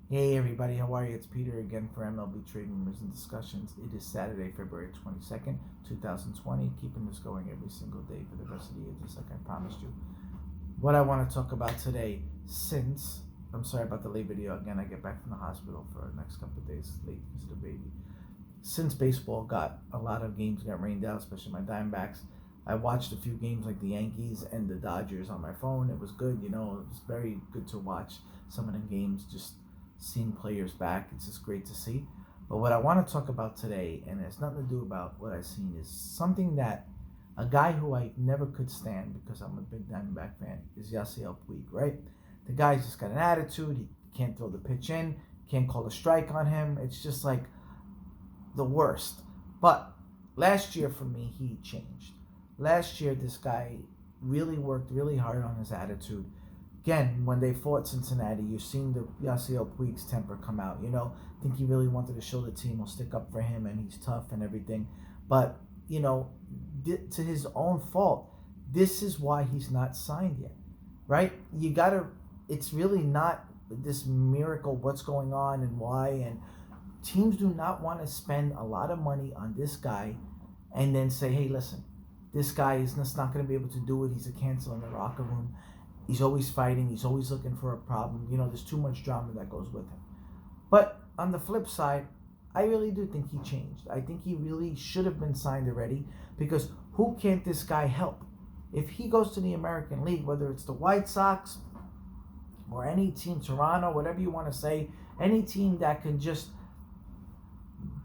Hey everybody, how are you? It's Peter again for MLB Trade Rumors and Discussions. It is Saturday, February 22nd, 2020. Keeping this going every single day for the rest of the year, just like I promised you. What I want to talk about today, since I'm sorry about the late video again, I get back from the hospital for the next couple of days late because of the baby. Since baseball got a lot of games got rained out, especially my Diamondbacks, I watched a few games like the Yankees and the Dodgers on my phone. It was good, it was very good to watch some of the games, just seeing players back. It's just great to see. But what I want to talk about today, and it has nothing to do about what I've seen, is something that a guy who I never could stand because I'm a big Diamondback fan is Yasiel Puig, right? The guy's just got an attitude. He can't throw the pitch in, can't call a strike on him. It's just like the worst. But last year for me, he changed. Last year, this guy really worked really hard on his attitude. Again, when they fought Cincinnati, you've seen the Yasiel Puig's temper come out. I think he really wanted to show the team will stick up for him and he's tough and everything. But, to his own fault, this is why he's not signed yet, right? It's really not this miracle what's going on and why. And teams do not want to spend a lot of money on this guy and then say, hey, listen, this guy is just not going to be able to do it. He's a cancer in the locker room. He's always fighting. He's always looking for a problem. There's too much drama that goes with him. But on the flip side, I really do think he changed. I think he really should have been signed already because who can't this guy help? If he goes to the American League, whether it's the White Sox or any team, Toronto, whatever you want to say, any team that can just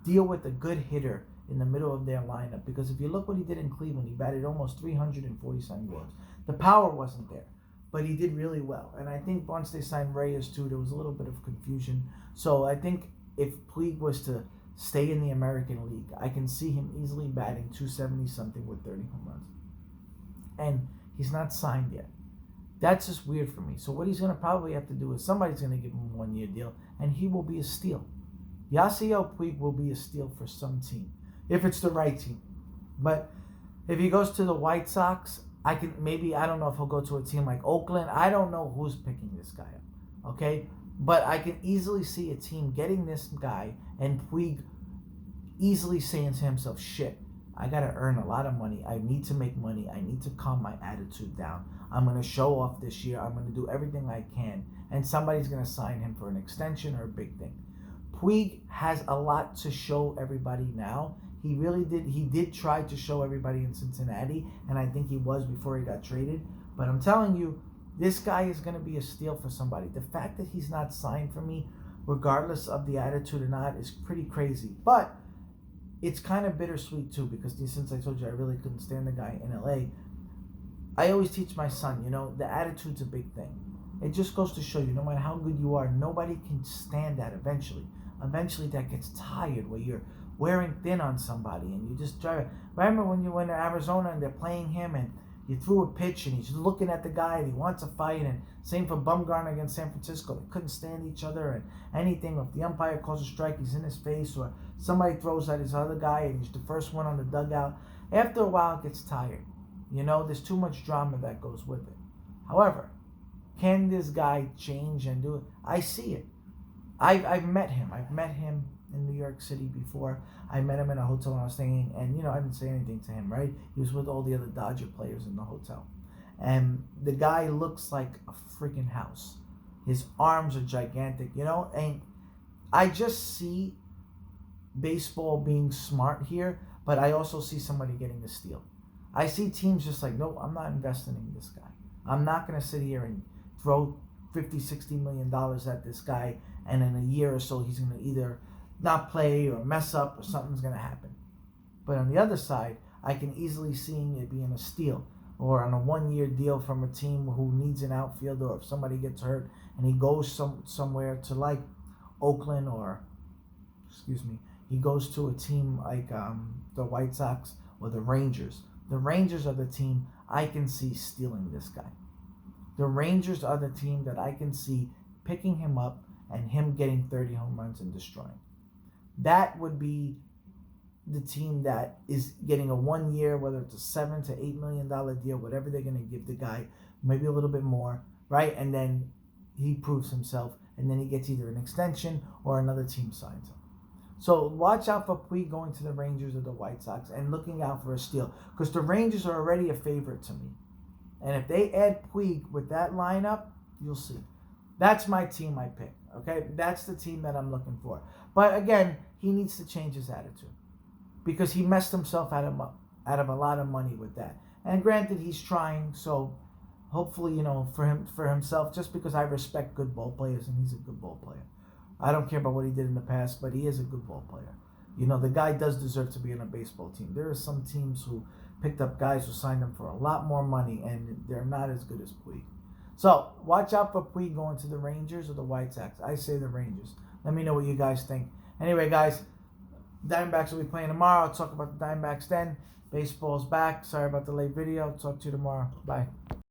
deal with a good hitter in the middle of their lineup. Because if you look what he did in Cleveland, he batted almost 347 games. The power wasn't there, but he did really well. And I think once they signed Reyes too, there was a little bit of confusion. So I think if Puig was to stay in the American League, I can see him easily batting 270 something with 30 home runs. And he's not signed yet. That's just weird for me. So what he's going to probably have to do is somebody's going to give him a 1-year deal, and he will be a steal. Yasiel Puig will be a steal for some team, if it's the right team. But if he goes to the White Sox, I don't know if he'll go to a team like Oakland. I don't know who's picking this guy up, okay? But I can easily see a team getting this guy and Puig easily saying to himself, shit, I got to earn a lot of money. I need to make money. I need to calm my attitude down. I'm going to show off this year. I'm going to do everything I can. And somebody's going to sign him for an extension or a big thing. Puig has a lot to show everybody now. He really did. He did try to show everybody in Cincinnati, and I think he was before he got traded. But I'm telling you, this guy is going to be a steal for somebody. The fact that he's not signed for me, regardless of the attitude or not, is pretty crazy. But it's kind of bittersweet too, because since I told you I really couldn't stand the guy in LA, I always teach my son, the attitude's a big thing. It just goes to show you, no matter how good you are, nobody can stand that eventually. Eventually that gets tired where you're wearing thin on somebody and you just try. Remember when you went to Arizona and they're playing him and you threw a pitch and he's looking at the guy and he wants a fight, and same for Bumgarner against San Francisco. They couldn't stand each other, and anything, if the umpire calls a strike, he's in his face, or somebody throws at his other guy and he's the first one on the dugout. After a while it gets tired. There's too much drama that goes with it. However, can this guy change and do it? I see it. I've met him. I've met him in New York City before. I met him in a hotel when I was staying, and I didn't say anything to him, right? He was with all the other Dodger players in the hotel. And the guy looks like a freaking house. His arms are gigantic, and I just see baseball being smart here, but I also see somebody getting a steal. I see teams just like, no, I'm not investing in this guy. I'm not going to sit here and throw $50-60 million at this guy, and in a year or so he's going to either not play or mess up or something's going to happen. But on the other side, I can easily see it being a steal or on a 1-year deal from a team who needs an outfielder, or if somebody gets hurt and he goes somewhere to like Oakland, or he goes to a team like the White Sox or the Rangers. The Rangers are the team I can see stealing this guy. The Rangers are the team that I can see picking him up and him getting 30 home runs and destroying. That would be the team that is getting a 1 year, whether it's a $7 to $8 million deal, whatever they're going to give the guy, maybe a little bit more, right? And then he proves himself and then he gets either an extension or another team signs him. So watch out for Puig going to the Rangers or the White Sox and looking out for a steal, because the Rangers are already a favorite to me. And if they add Puig with that lineup, you'll see. That's my team I pick, okay? That's the team that I'm looking for. But again, he needs to change his attitude, because he messed himself out of a lot of money with that. And granted, he's trying, so hopefully, for himself, just because I respect good ball players, and he's a good ball player. I don't care about what he did in the past, but he is a good ball player. The guy does deserve to be on a baseball team. There are some teams who picked up guys who signed them for a lot more money, and they're not as good as Puig. So watch out for Puig going to the Rangers or the White Sox. I say the Rangers. Let me know what you guys think. Anyway, guys, Diamondbacks will be playing tomorrow. I'll talk about the Diamondbacks then. Baseball's back. Sorry about the late video. Talk to you tomorrow. Bye.